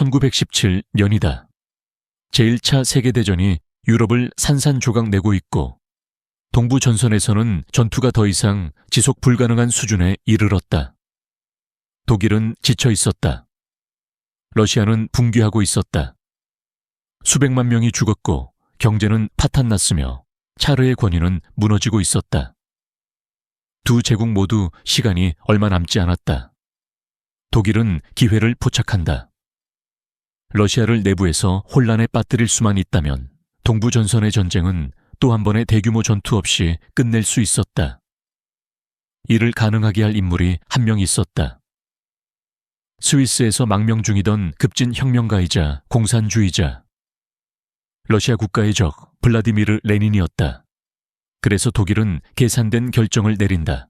1917년이다. 제1차 세계대전이 유럽을 산산조각 내고 있고 동부 전선에서는 전투가 더 이상 지속 불가능한 수준에 이르렀다. 독일은 지쳐 있었다. 러시아는 붕괴하고 있었다. 수백만 명이 죽었고 경제는 파탄났으며 차르의 권위는 무너지고 있었다. 두 제국 모두 시간이 얼마 남지 않았다. 독일은 기회를 포착한다. 러시아를 내부에서 혼란에 빠뜨릴 수만 있다면 동부 전선의 전쟁은 또 한 번의 대규모 전투 없이 끝낼 수 있었다. 이를 가능하게 할 인물이 한 명 있었다. 스위스에서 망명 중이던 급진 혁명가이자 공산주의자, 러시아 국가의 적 블라디미르 레닌이었다. 그래서 독일은 계산된 결정을 내린다.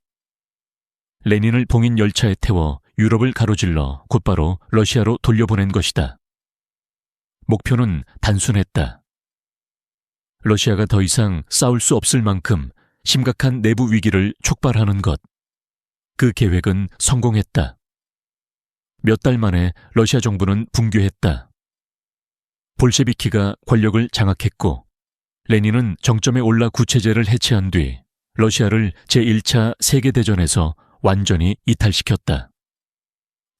레닌을 봉인 열차에 태워 유럽을 가로질러 곧바로 러시아로 돌려보낸 것이다. 목표는 단순했다. 러시아가 더 이상 싸울 수 없을 만큼 심각한 내부 위기를 촉발하는 것. 그 계획은 성공했다. 몇 달 만에 러시아 정부는 붕괴했다. 볼셰비키가 권력을 장악했고 레닌은 정점에 올라 구체제를 해체한 뒤 러시아를 제1차 세계대전에서 완전히 이탈시켰다.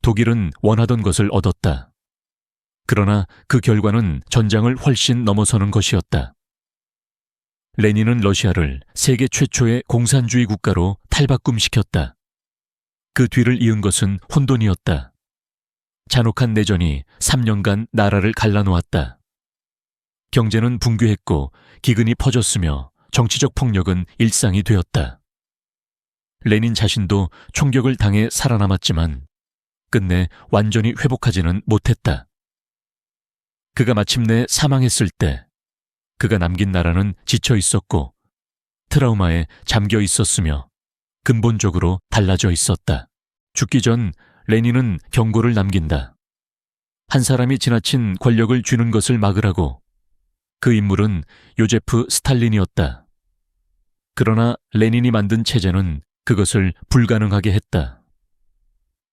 독일은 원하던 것을 얻었다. 그러나 그 결과는 전장을 훨씬 넘어서는 것이었다. 레닌은 러시아를 세계 최초의 공산주의 국가로 탈바꿈시켰다. 그 뒤를 이은 것은 혼돈이었다. 잔혹한 내전이 3년간 나라를 갈라놓았다. 경제는 붕괴했고 기근이 퍼졌으며 정치적 폭력은 일상이 되었다. 레닌 자신도 총격을 당해 살아남았지만 끝내 완전히 회복하지는 못했다. 그가 마침내 사망했을 때 그가 남긴 나라는 지쳐 있었고 트라우마에 잠겨 있었으며 근본적으로 달라져 있었다. 죽기 전 레닌은 경고를 남긴다. 한 사람이 지나친 권력을 쥐는 것을 막으라고. 그 인물은 요제프 스탈린이었다. 그러나 레닌이 만든 체제는 그것을 불가능하게 했다.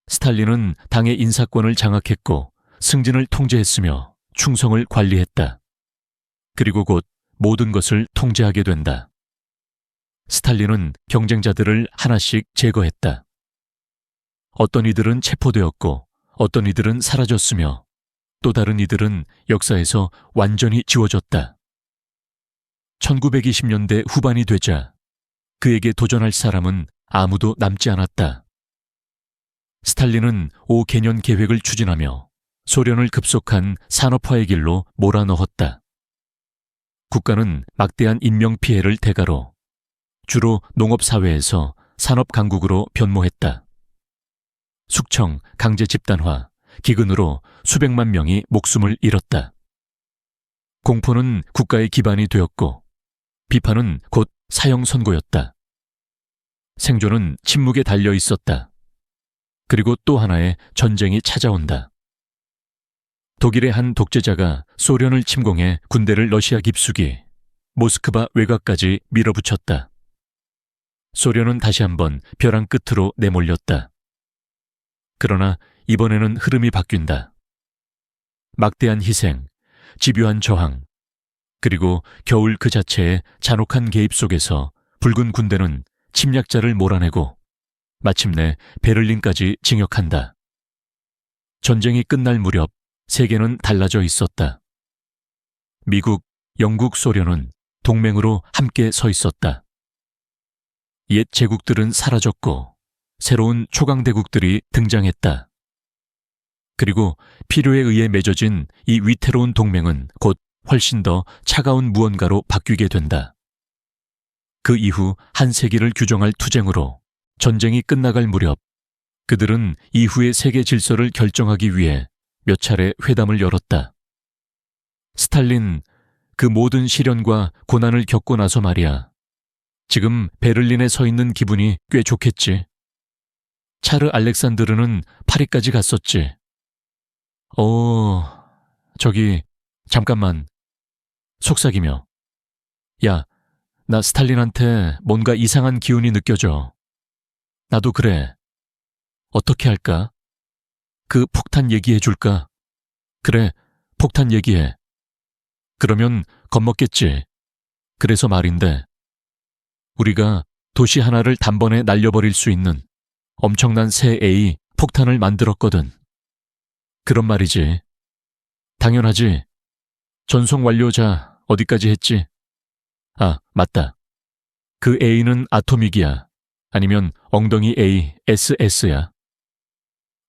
스탈린은 당의 인사권을 장악했고 승진을 통제했으며 충성을 관리했다. 그리고 곧 모든 것을 통제하게 된다. 스탈린은 경쟁자들을 하나씩 제거했다. 어떤 이들은 체포되었고 어떤 이들은 사라졌으며 또 다른 이들은 역사에서 완전히 지워졌다. 1920년대 후반이 되자 그에게 도전할 사람은 아무도 남지 않았다. 스탈린은 5개년 계획을 추진하며 소련을 급속한 산업화의 길로 몰아넣었다. 국가는 막대한 인명피해를 대가로 주로 농업사회에서 산업강국으로 변모했다. 숙청, 강제 집단화, 기근으로 수백만 명이 목숨을 잃었다. 공포는 국가의 기반이 되었고 비판은 곧 사형 선고였다. 생존은 침묵에 달려 있었다. 그리고 또 하나의 전쟁이 찾아온다. 독일의 한 독재자가 소련을 침공해 군대를 러시아 깊숙이 모스크바 외곽까지 밀어붙였다. 소련은 다시 한번 벼랑 끝으로 내몰렸다. 그러나 이번에는 흐름이 바뀐다. 막대한 희생, 집요한 저항, 그리고 겨울 그 자체의 잔혹한 개입 속에서 붉은 군대는 침략자를 몰아내고 마침내 베를린까지 진격한다. 전쟁이 끝날 무렵 세계는 달라져 있었다. 미국, 영국, 소련은 동맹으로 함께 서 있었다. 옛 제국들은 사라졌고 새로운 초강대국들이 등장했다. 그리고 필요에 의해 맺어진 이 위태로운 동맹은 곧 훨씬 더 차가운 무언가로 바뀌게 된다. 그 이후 한 세기를 규정할 투쟁으로 전쟁이 끝나갈 무렵 그들은 이후의 세계 질서를 결정하기 위해 몇 차례 회담을 열었다. 스탈린, 그 모든 시련과 고난을 겪고 나서 말이야. 지금 베를린에 서 있는 기분이 꽤 좋겠지. 차르 알렉산드르는 파리까지 갔었지. 저기 잠깐만. 속삭이며. 야, 나 스탈린한테 뭔가 이상한 기운이 느껴져. 나도 그래. 어떻게 할까? 그 폭탄 얘기해 줄까? 그래, 폭탄 얘기해. 그러면 겁먹겠지. 그래서 말인데, 우리가 도시 하나를 단번에 날려버릴 수 있는 엄청난 새 A 폭탄을 만들었거든. 그런 말이지. 당연하지. 전송 완료자 어디까지 했지? 아, 맞다. 그 A는 아토믹이야. 아니면 엉덩이 A, SS야.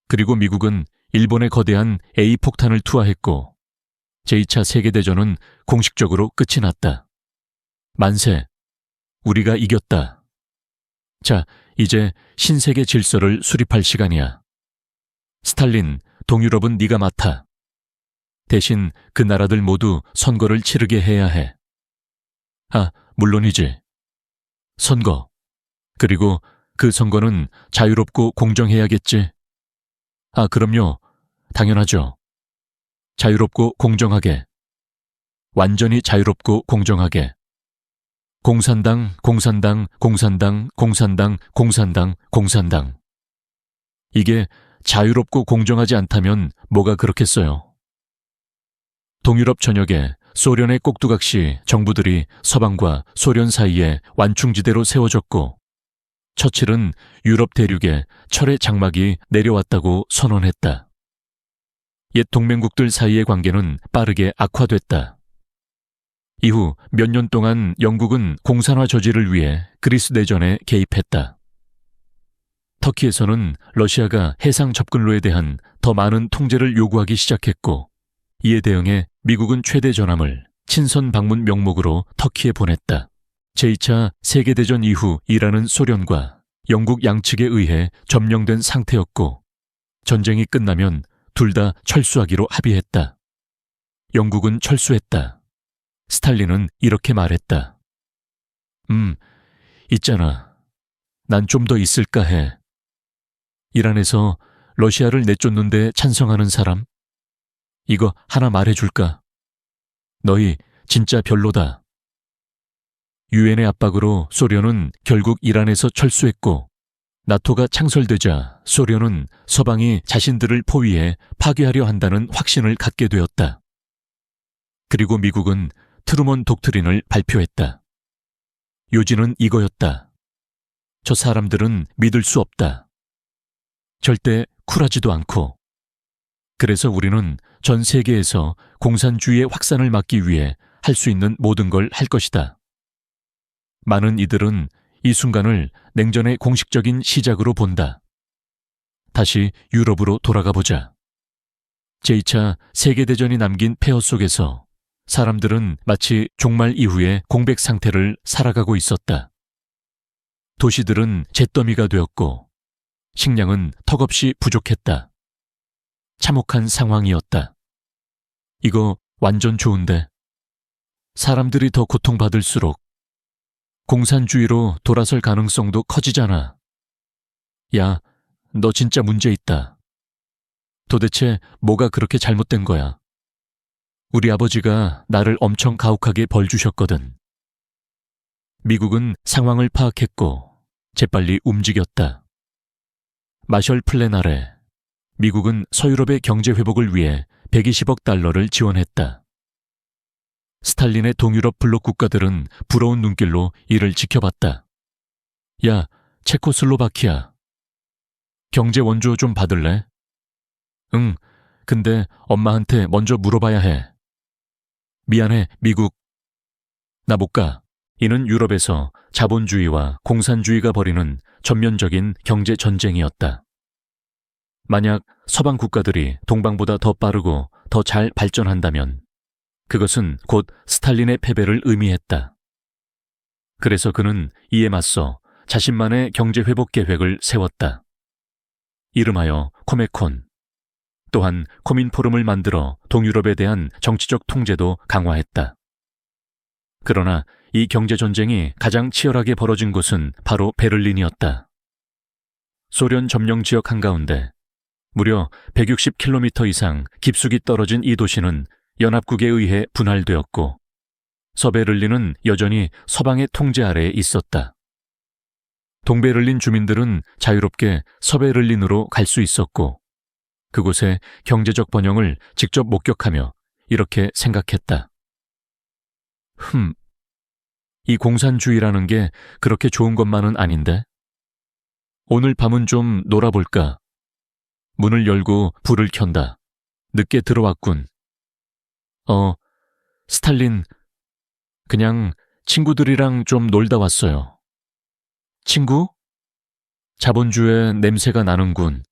그리고 미국은 일본의 거대한 A 폭탄을 투하했고 제2차 세계대전은 공식적으로 끝이 났다. 만세. 우리가 이겼다. 자, 이제 신세계 질서를 수립할 시간이야. 스탈린, 동유럽은 네가 맡아. 대신 그 나라들 모두 선거를 치르게 해야 해. 아, 물론이지. 선거. 그리고 그 선거는 자유롭고 공정해야겠지. 아, 그럼요. 당연하죠. 자유롭고 공정하게. 완전히 자유롭고 공정하게. 공산당, 공산당, 공산당, 공산당, 공산당, 공산당. 이게 자유롭고 공정하지 않다면 뭐가 그렇겠어요. 동유럽 전역에 소련의 꼭두각시 정부들이 서방과 소련 사이에 완충지대로 세워졌고 처칠은 유럽 대륙에 철의 장막이 내려왔다고 선언했다. 옛 동맹국들 사이의 관계는 빠르게 악화됐다. 이후 몇 년 동안 영국은 공산화 저지를 위해 그리스 내전에 개입했다. 터키에서는 러시아가 해상 접근로에 대한 더 많은 통제를 요구하기 시작했고 이에 대응해 미국은 최대 전함을 친선 방문 명목으로 터키에 보냈다. 제2차 세계대전 이후 이란은 소련과 영국 양측에 의해 점령된 상태였고 전쟁이 끝나면 둘 다 철수하기로 합의했다. 영국은 철수했다. 스탈린은 이렇게 말했다. 있잖아. 난 좀 더 있을까 해. 이란에서 러시아를 내쫓는데 찬성하는 사람? 이거 하나 말해줄까? 너희 진짜 별로다. 유엔의 압박으로 소련은 결국 이란에서 철수했고 나토가 창설되자 소련은 서방이 자신들을 포위해 파괴하려 한다는 확신을 갖게 되었다. 그리고 미국은 트루먼 독트린을 발표했다. 요지는 이거였다. 저 사람들은 믿을 수 없다. 절대 쿨하지도 않고. 그래서 우리는 전 세계에서 공산주의의 확산을 막기 위해 할 수 있는 모든 걸 할 것이다. 많은 이들은 이 순간을 냉전의 공식적인 시작으로 본다. 다시 유럽으로 돌아가 보자. 제2차 세계대전이 남긴 폐허 속에서 사람들은 마치 종말 이후의 공백 상태를 살아가고 있었다. 도시들은 잿더미가 되었고 식량은 턱없이 부족했다. 참혹한 상황이었다. 이거 완전 좋은데. 사람들이 더 고통받을수록 공산주의로 돌아설 가능성도 커지잖아. 야, 너 진짜 문제 있다. 도대체 뭐가 그렇게 잘못된 거야? 우리 아버지가 나를 엄청 가혹하게 벌 주셨거든. 미국은 상황을 파악했고 재빨리 움직였다. 마셜 플랜 아래 미국은 서유럽의 경제 회복을 위해 120억 달러를 지원했다. 스탈린의 동유럽 블록 국가들은 부러운 눈길로 이를 지켜봤다. 야, 체코슬로바키아. 경제 원조 좀 받을래? 응, 근데 엄마한테 먼저 물어봐야 해. 미안해, 미국. 나 못 가. 이는 유럽에서 자본주의와 공산주의가 벌이는 전면적인 경제 전쟁이었다. 만약 서방 국가들이 동방보다 더 빠르고 더 잘 발전한다면 그것은 곧 스탈린의 패배를 의미했다. 그래서 그는 이에 맞서 자신만의 경제 회복 계획을 세웠다. 이름하여 코메콘. 또한 코민포럼을 만들어 동유럽에 대한 정치적 통제도 강화했다. 그러나 이 경제전쟁이 가장 치열하게 벌어진 곳은 바로 베를린이었다. 소련 점령 지역 한가운데 무려 160km 이상 깊숙이 떨어진 이 도시는 연합국에 의해 분할되었고 서베를린은 여전히 서방의 통제 아래에 있었다. 동베를린 주민들은 자유롭게 서베를린으로 갈 수 있었고 그곳의 경제적 번영을 직접 목격하며 이렇게 생각했다. 이 공산주의라는 게 그렇게 좋은 것만은 아닌데? 오늘 밤은 좀 놀아볼까? 문을 열고 불을 켠다. 늦게 들어왔군. 스탈린, 그냥 친구들이랑 좀 놀다 왔어요. 친구? 자본주의 냄새가 나는군.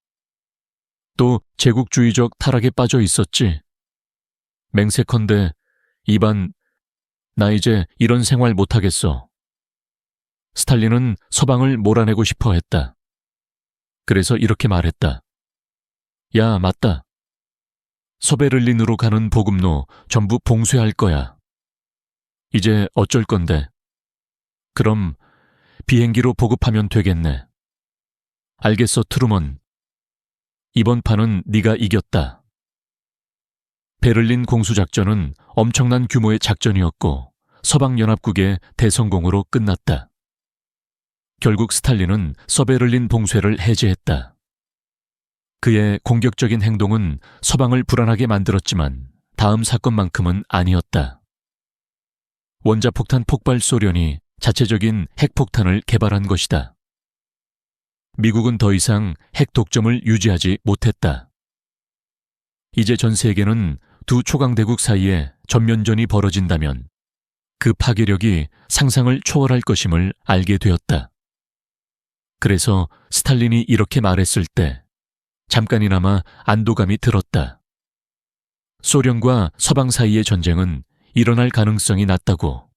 또 제국주의적 타락에 빠져 있었지. 맹세컨대 이반, 나 이제 이런 생활 못하겠어. 스탈린은 서방을 몰아내고 싶어 했다. 그래서 이렇게 말했다. 야, 맞다. 서베를린으로 가는 보급로 전부 봉쇄할 거야. 이제 어쩔 건데? 그럼 비행기로 보급하면 되겠네. 알겠어, 트루먼. 이번 판은 네가 이겼다. 베를린 공수작전은 엄청난 규모의 작전이었고 서방연합국의 대성공으로 끝났다. 결국 스탈린은 서베를린 봉쇄를 해제했다. 그의 공격적인 행동은 서방을 불안하게 만들었지만 다음 사건만큼은 아니었다. 원자폭탄 폭발 소련이 자체적인 핵폭탄을 개발한 것이다. 미국은 더 이상 핵 독점을 유지하지 못했다. 이제 전 세계는 두 초강대국 사이에 전면전이 벌어진다면 그 파괴력이 상상을 초월할 것임을 알게 되었다. 그래서 스탈린이 이렇게 말했을 때 잠깐이나마 안도감이 들었다. 소련과 서방 사이의 전쟁은 일어날 가능성이 낮다고.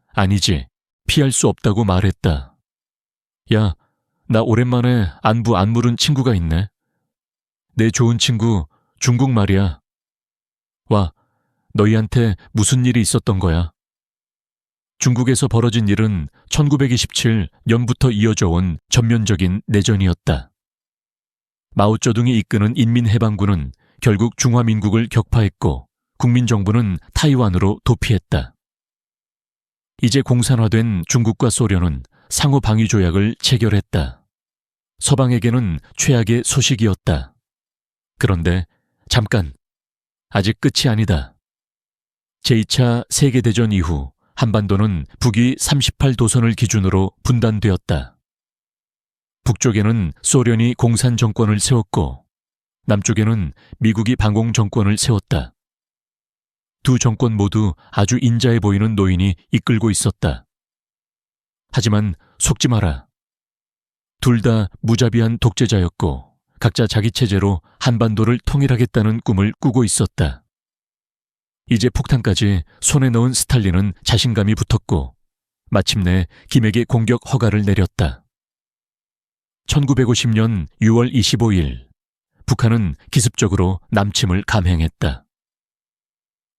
아니지. 피할 수 없다고 말했다. 야, 나 오랜만에 안부 안 물은 친구가 있네. 내 좋은 친구 중국 말이야. 와, 너희한테 무슨 일이 있었던 거야? 중국에서 벌어진 일은 1927년부터 이어져 온 전면적인 내전이었다. 마오쩌둥이 이끄는 인민해방군은 결국 중화민국을 격파했고 국민정부는 타이완으로 도피했다. 이제 공산화된 중국과 소련은 상호방위조약을 체결했다. 서방에게는 최악의 소식이었다. 그런데 잠깐, 아직 끝이 아니다. 제2차 세계대전 이후 한반도는 북위 38도선을 기준으로 분단되었다. 북쪽에는 소련이 공산 정권을 세웠고 남쪽에는 미국이 반공 정권을 세웠다. 두 정권 모두 아주 인자해 보이는 노인이 이끌고 있었다. 하지만 속지 마라. 둘 다 무자비한 독재자였고 각자 자기 체제로 한반도를 통일하겠다는 꿈을 꾸고 있었다. 이제 폭탄까지 손에 넣은 스탈린은 자신감이 붙었고 마침내 김에게 공격 허가를 내렸다. 1950년 6월 25일 북한은 기습적으로 남침을 감행했다.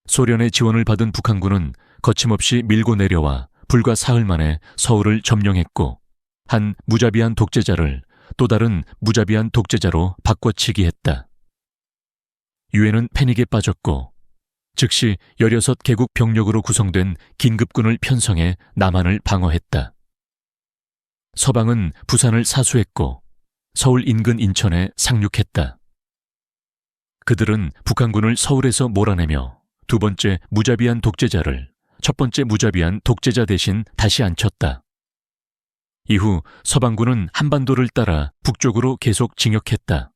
소련의 지원을 받은 북한군은 거침없이 밀고 내려와 불과 사흘 만에 서울을 점령했고 한 무자비한 독재자를 또 다른 무자비한 독재자로 바꿔치기 했다. 유엔은 패닉에 빠졌고 즉시 16개국 병력으로 구성된 긴급군을 편성해 남한을 방어했다. 서방은 부산을 사수했고 서울 인근 인천에 상륙했다. 그들은 북한군을 서울에서 몰아내며 두 번째 무자비한 독재자를 첫 번째 무자비한 독재자 대신 다시 앉혔다. 이후 서방군은 한반도를 따라 북쪽으로 계속 진격했다.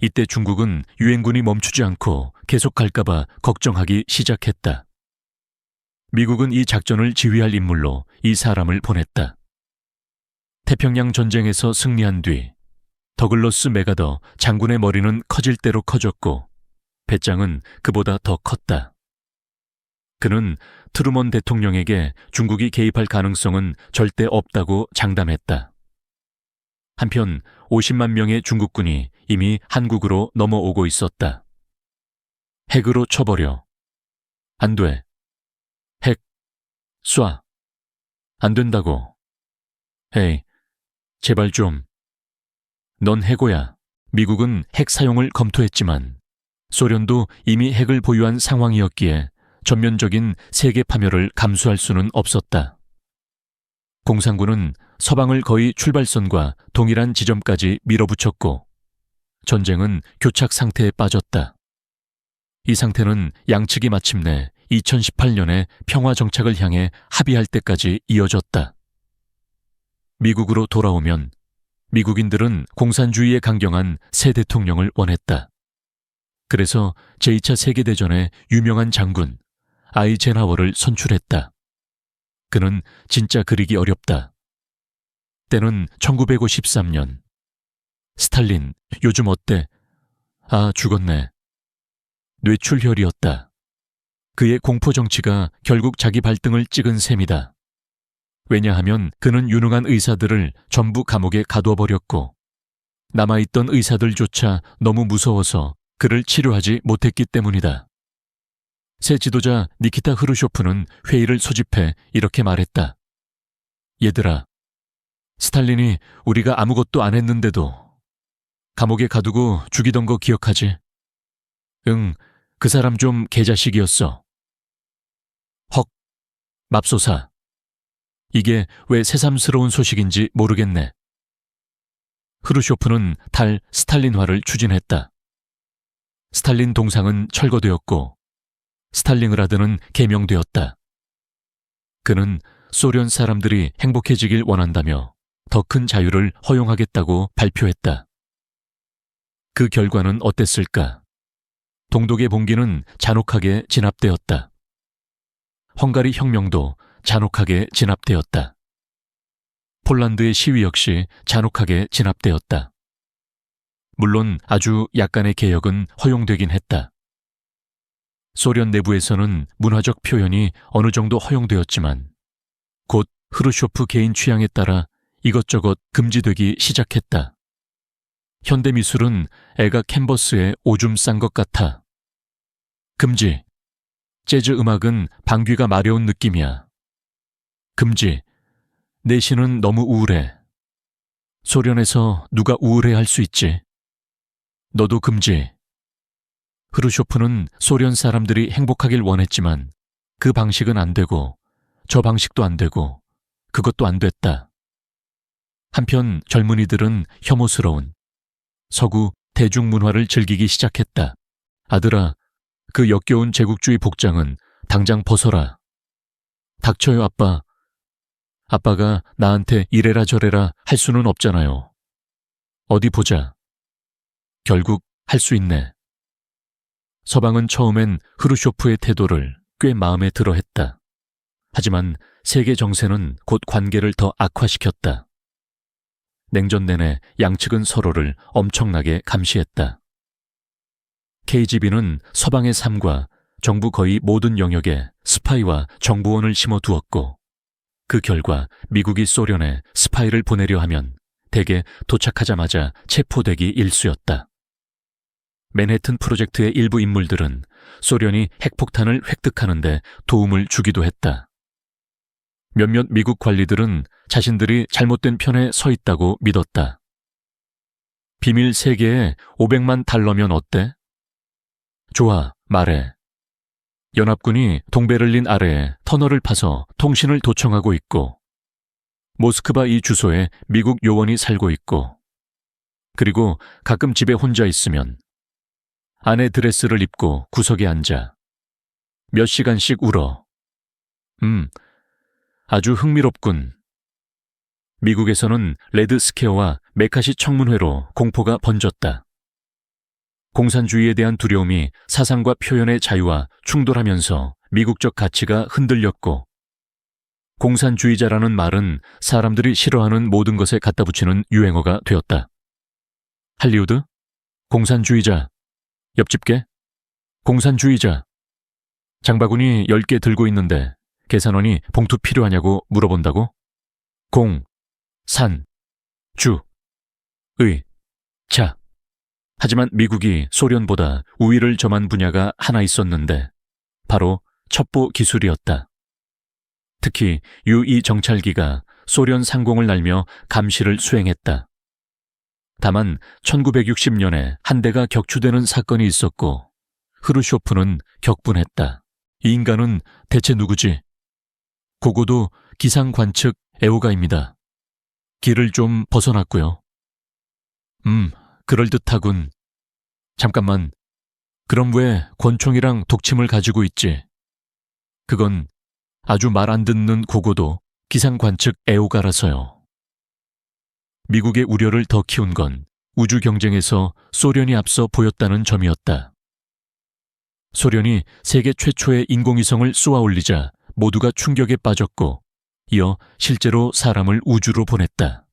이때 중국은 유엔군이 멈추지 않고 계속 갈까봐 걱정하기 시작했다. 미국은 이 작전을 지휘할 인물로 이 사람을 보냈다. 태평양 전쟁에서 승리한 뒤 더글러스 맥아더 장군의 머리는 커질 대로 커졌고 배짱은 그보다 더 컸다. 그는 트루먼 대통령에게 중국이 개입할 가능성은 절대 없다고 장담했다. 한편 50만 명의 중국군이 이미 한국으로 넘어오고 있었다. 핵으로 쳐버려. 안 돼. 핵. 쏴. 안 된다고. 헤이, 제발 좀. 넌 해고야. 미국은 핵 사용을 검토했지만 소련도 이미 핵을 보유한 상황이었기에 전면적인 세계 파멸을 감수할 수는 없었다. 공산군은 서방을 거의 출발선과 동일한 지점까지 밀어붙였고 전쟁은 교착 상태에 빠졌다. 이 상태는 양측이 마침내 2018년에 평화 정착을 향해 합의할 때까지 이어졌다. 미국으로 돌아오면 미국인들은 공산주의에 강경한 새 대통령을 원했다. 그래서 제2차 세계대전의 유명한 장군 아이젠하워를 선출했다. 그는 진짜 그리기 어렵다. 때는 1953년. 스탈린, 요즘 어때? 아, 죽었네. 뇌출혈이었다. 그의 공포정치가 결국 자기 발등을 찍은 셈이다. 왜냐하면 그는 유능한 의사들을 전부 감옥에 가둬버렸고 남아있던 의사들조차 너무 무서워서 그를 치료하지 못했기 때문이다. 새 지도자 니키타 흐르쇼프는 회의를 소집해 이렇게 말했다. 얘들아, 스탈린이 우리가 아무것도 안 했는데도 감옥에 가두고 죽이던 거 기억하지? 응, 그 사람 좀 개자식이었어. 헉, 맙소사. 이게 왜 새삼스러운 소식인지 모르겠네. 흐르쇼프는 달 스탈린화를 추진했다. 스탈린 동상은 철거되었고 스탈린그라드는 개명되었다. 그는 소련 사람들이 행복해지길 원한다며 더 큰 자유를 허용하겠다고 발표했다. 그 결과는 어땠을까? 동독의 봉기는 잔혹하게 진압되었다. 헝가리 혁명도 잔혹하게 진압되었다. 폴란드의 시위 역시 잔혹하게 진압되었다. 물론 아주 약간의 개혁은 허용되긴 했다. 소련 내부에서는 문화적 표현이 어느 정도 허용되었지만 곧 흐르쇼프 개인 취향에 따라 이것저것 금지되기 시작했다. 현대미술은 애가 캔버스에 오줌 싼 것 같아. 금지. 재즈 음악은 방귀가 마려운 느낌이야. 금지. 내신은 너무 우울해. 소련에서 누가 우울해할 수 있지? 너도 금지. 흐르쇼프는 소련 사람들이 행복하길 원했지만 그 방식은 안 되고 저 방식도 안 되고 그것도 안 됐다. 한편 젊은이들은 혐오스러운 서구 대중문화를 즐기기 시작했다. 아들아, 그 역겨운 제국주의 복장은 당장 벗어라. 닥쳐요, 아빠. 아빠가 나한테 이래라 저래라 할 수는 없잖아요. 어디 보자. 결국 할 수 있네. 서방은 처음엔 흐르쇼프의 태도를 꽤 마음에 들어 했다. 하지만 세계 정세는 곧 관계를 더 악화시켰다. 냉전 내내 양측은 서로를 엄청나게 감시했다. KGB는 서방의 삶과 정부 거의 모든 영역에 스파이와 정보원을 심어두었고 그 결과 미국이 소련에 스파이를 보내려 하면 대개 도착하자마자 체포되기 일쑤였다. 맨해튼 프로젝트의 일부 인물들은 소련이 핵폭탄을 획득하는 데 도움을 주기도 했다. 몇몇 미국 관리들은 자신들이 잘못된 편에 서 있다고 믿었다. 비밀 세계에 500만 달러면 어때? 좋아, 말해. 연합군이 동베를린 아래에 터널을 파서 통신을 도청하고 있고 모스크바 이 주소에 미국 요원이 살고 있고 그리고 가끔 집에 혼자 있으면 아내 드레스를 입고 구석에 앉아 몇 시간씩 울어. 아주 흥미롭군. 미국에서는 레드 스퀘어와 메카시 청문회로 공포가 번졌다. 공산주의에 대한 두려움이 사상과 표현의 자유와 충돌하면서 미국적 가치가 흔들렸고 공산주의자라는 말은 사람들이 싫어하는 모든 것에 갖다 붙이는 유행어가 되었다. 할리우드? 공산주의자. 옆집게? 공산주의자. 장바구니 10개 들고 있는데 계산원이 봉투 필요하냐고 물어본다고? 공, 산, 주, 의, 자. 하지만 미국이 소련보다 우위를 점한 분야가 하나 있었는데 바로 첩보 기술이었다. 특히 U-2 정찰기가 소련 상공을 날며 감시를 수행했다. 다만 1960년에 한 대가 격추되는 사건이 있었고 흐르쇼프는 격분했다. 이 인간은 대체 누구지? 고고도 기상관측 애호가입니다. 길을 좀 벗어났고요. 그럴듯하군. 잠깐만. 그럼 왜 권총이랑 독침을 가지고 있지? 그건 아주 말 안 듣는 고고도 기상관측 애호가라서요. 미국의 우려를 더 키운 건 우주 경쟁에서 소련이 앞서 보였다는 점이었다. 소련이 세계 최초의 인공위성을 쏘아 올리자 모두가 충격에 빠졌고, 이어 실제로 사람을 우주로 보냈다.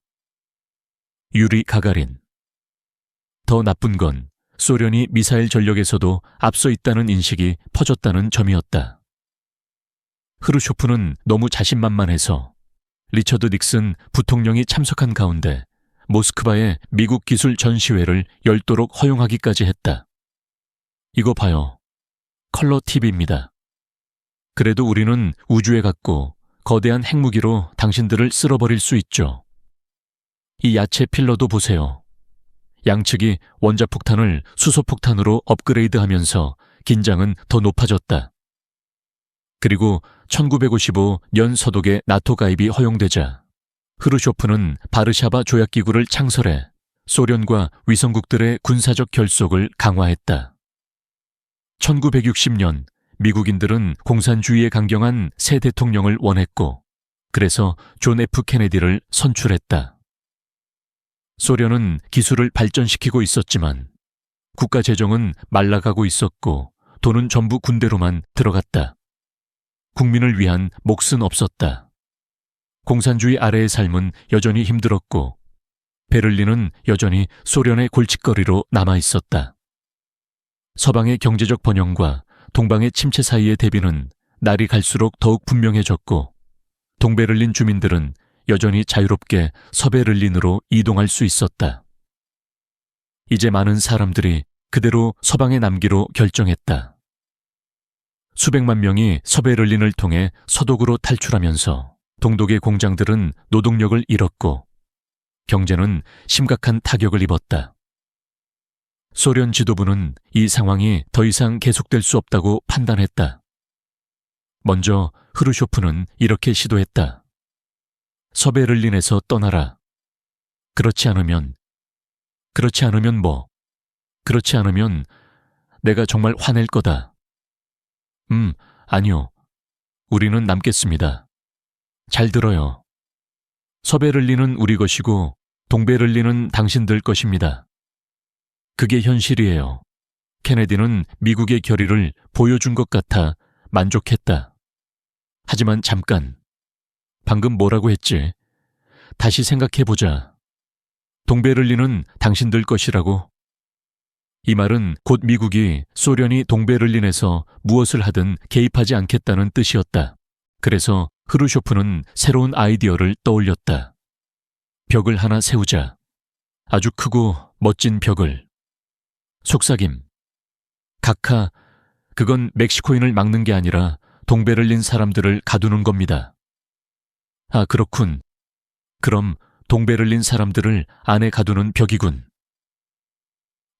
유리 가가린. 더 나쁜 건 소련이 미사일 전력에서도 앞서 있다는 인식이 퍼졌다는 점이었다. 흐루쇼프는 너무 자신만만해서 리처드 닉슨 부통령이 참석한 가운데 모스크바의 미국 기술 전시회를 열도록 허용하기까지 했다. 이거 봐요. 컬러 TV입니다. 그래도 우리는 우주에 갔고 거대한 핵무기로 당신들을 쓸어버릴 수 있죠. 이 야채 필러도 보세요. 양측이 원자폭탄을 수소폭탄으로 업그레이드하면서 긴장은 더 높아졌다. 그리고 1955년 서독의 나토 가입이 허용되자 흐루쇼프는 바르샤바 조약기구를 창설해 소련과 위성국들의 군사적 결속을 강화했다. 1960년 미국인들은 공산주의에 강경한 새 대통령을 원했고, 그래서 존 F 케네디를 선출했다. 소련은 기술을 발전시키고 있었지만 국가 재정은 말라가고 있었고 돈은 전부 군대로만 들어갔다. 국민을 위한 몫은 없었다. 공산주의 아래의 삶은 여전히 힘들었고 베를린은 여전히 소련의 골칫거리로 남아있었다. 서방의 경제적 번영과 동방의 침체 사이의 대비는 날이 갈수록 더욱 분명해졌고 동베를린 주민들은 여전히 자유롭게 서베를린으로 이동할 수 있었다. 이제 많은 사람들이 그대로 서방에 남기로 결정했다. 수백만 명이 서베를린을 통해 서독으로 탈출하면서 동독의 공장들은 노동력을 잃었고 경제는 심각한 타격을 입었다. 소련 지도부는 이 상황이 더 이상 계속될 수 없다고 판단했다. 먼저 흐루쇼프는 이렇게 시도했다. 서베를린에서 떠나라. 그렇지 않으면 뭐? 그렇지 않으면 내가 정말 화낼 거다. 아니요. 우리는 남겠습니다. 잘 들어요. 서베를린은 우리 것이고 동베를린은 당신들 것입니다. 그게 현실이에요. 케네디는 미국의 결의를 보여준 것 같아 만족했다. 하지만 잠깐. 방금 뭐라고 했지? 다시 생각해보자. 동베를린은 당신들 것이라고? 이 말은 곧 미국이 소련이 동베를린에서 무엇을 하든 개입하지 않겠다는 뜻이었다. 그래서 흐루쇼프는 새로운 아이디어를 떠올렸다. 벽을 하나 세우자. 아주 크고 멋진 벽을. 속삭임. 각하, 그건 멕시코인을 막는 게 아니라 동베를린 사람들을 가두는 겁니다. 아, 그렇군. 그럼 동베를린 사람들을 안에 가두는 벽이군.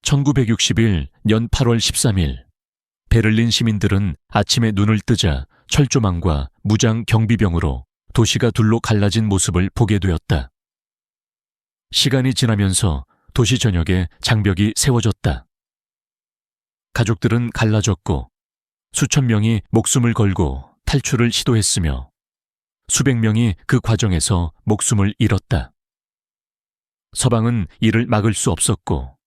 1961년 8월 13일, 베를린 시민들은 아침에 눈을 뜨자 철조망과 무장 경비병으로 도시가 둘로 갈라진 모습을 보게 되었다. 시간이 지나면서 도시 전역에 장벽이 세워졌다. 가족들은 갈라졌고 수천 명이 목숨을 걸고 탈출을 시도했으며 수백 명이 그 과정에서 목숨을 잃었다. 서방은 이를 막을 수 없었고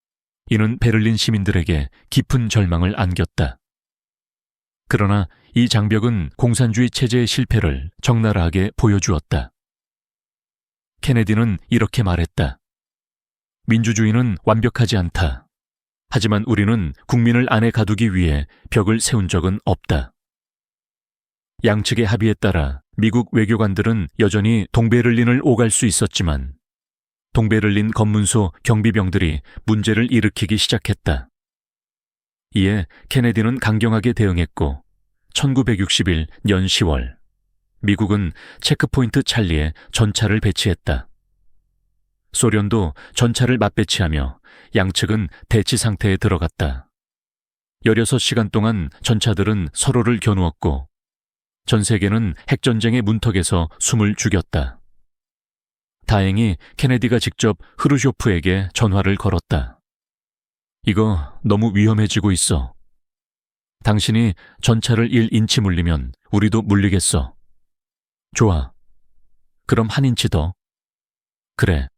이는 베를린 시민들에게 깊은 절망을 안겼다. 그러나 이 장벽은 공산주의 체제의 실패를 적나라하게 보여주었다. 케네디는 이렇게 말했다. 민주주의는 완벽하지 않다. 하지만 우리는 국민을 안에 가두기 위해 벽을 세운 적은 없다. 양측의 합의에 따라 미국 외교관들은 여전히 동베를린을 오갈 수 있었지만 동베를린 검문소 경비병들이 문제를 일으키기 시작했다. 이에 케네디는 강경하게 대응했고 1961년 10월 미국은 체크포인트 찰리에 전차를 배치했다. 소련도 전차를 맞배치하며 양측은 대치 상태에 들어갔다. 16시간 동안 전차들은 서로를 겨누었고 전 세계는 핵전쟁의 문턱에서 숨을 죽였다. 다행히 케네디가 직접 흐루쇼프에게 전화를 걸었다. 이거 너무 위험해지고 있어. 당신이 전차를 1인치 물리면 우리도 물리겠어. 좋아. 그럼 한 인치 더. 그래.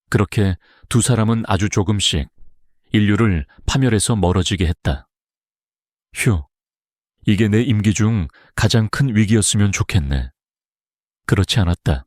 그렇게 두 사람은 아주 조금씩 인류를 파멸해서 멀어지게 했다. 휴, 이게 내 임기 중 가장 큰 위기였으면 좋겠네. 그렇지 않았다.